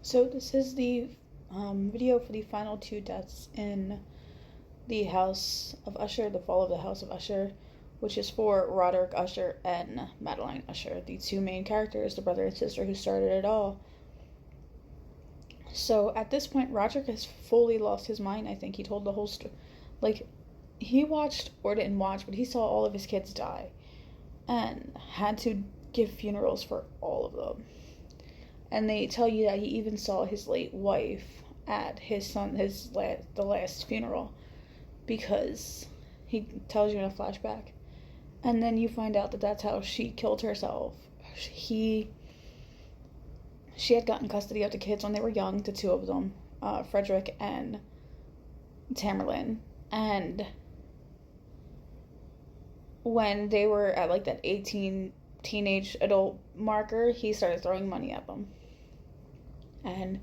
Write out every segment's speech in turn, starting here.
So this is the video for the final two deaths in the House of Usher, the fall of the House of Usher, which is for Rodrick Usher and Madeline Usher, the two main characters, the brother and sister who started it all. So at this point, Rodrick has fully lost his mind. I think he told the whole story. Like, he watched or didn't watch, but he saw all of his kids die and had to give funerals for all of them. And they tell you that he even saw his late wife at the last funeral, because he tells you in a flashback. And then you find out that that's how she killed herself. She had gotten custody of the kids when they were young, the two of them, Frederick and Tamerlane. And when they were at like that 18 teenage adult marker, he started throwing money at them. And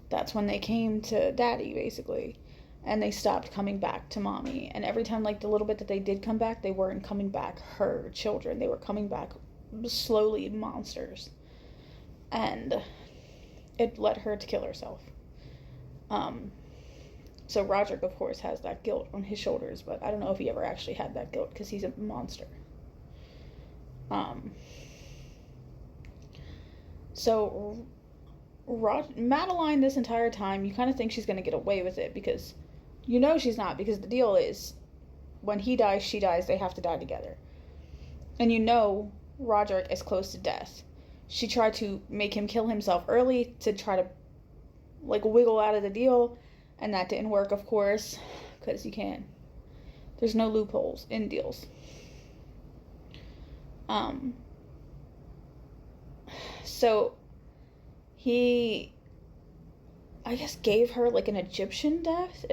that's when they came to daddy, basically. And they stopped coming back to mommy. And every time, like, the little bit that they did come back, they weren't coming back her children. They were coming back slowly monsters. And it led her to kill herself. So Rodrick, of course, has that guilt on his shoulders, but I don't know if he ever actually had that guilt, because he's a monster. So Madeline, this entire time, you kind of think she's going to get away with it, because you know she's not, because the deal is, when he dies, she dies, they have to die together. And you know Rodrick is close to death. She tried to make him kill himself early to try to, like, wiggle out of the deal, and that didn't work, of course, because you can't. There's no loopholes in deals. So he, I guess, gave her like an Egyptian death.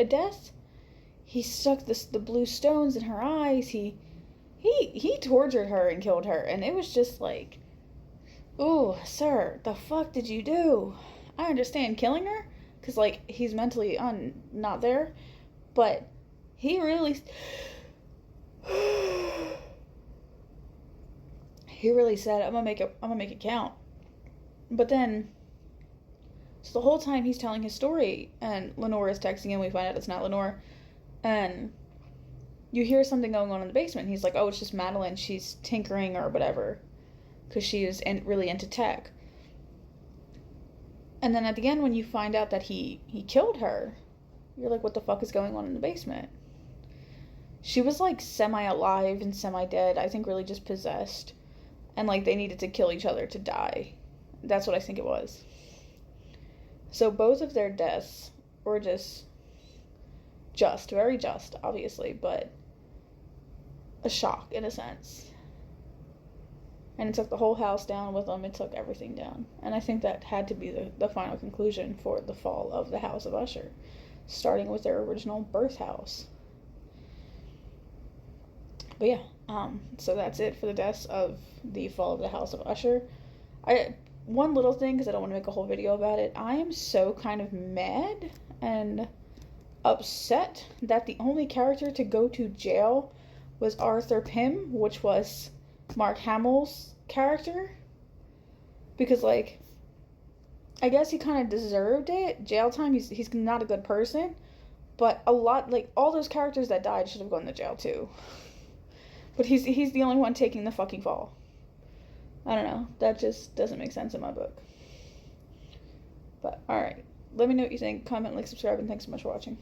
He stuck the blue stones in her eyes. He tortured her and killed her, and it was just like, ooh, sir, the fuck did you do? I understand killing her, because like he's mentally not there, but he really said, I'm gonna make it count. But then, so the whole time he's telling his story, and Lenore is texting him. We find out it's not Lenore, and you hear something going on in the basement. He's like, oh, it's just Madeline. She's tinkering or whatever, because she is really into tech. And then at the end, when you find out that he killed her, you're like, what the fuck is going on in the basement? She was like semi-alive and semi-dead. I think really just possessed. And like they needed to kill each other to die. That's what I think it was. So both of their deaths were just very just, obviously, but a shock in a sense. And it took the whole house down with them. It took everything down. And I think that had to be the final conclusion for the fall of the House of Usher, starting with their original birth house. But yeah, so that's it for the deaths of the fall of the House of Usher. One little thing, because I don't want to make a whole video about it, I am so kind of mad and upset that the only character to go to jail was Arthur Pym, which was Mark Hamill's character. Because, like, I guess he kind of deserved it. Jail time, he's not a good person. But all those characters that died should have gone to jail too. But he's the only one taking the fucking fall. I don't know. That just doesn't make sense in my book. But, alright. Let me know what you think. Comment, like, subscribe, and thanks so much for watching.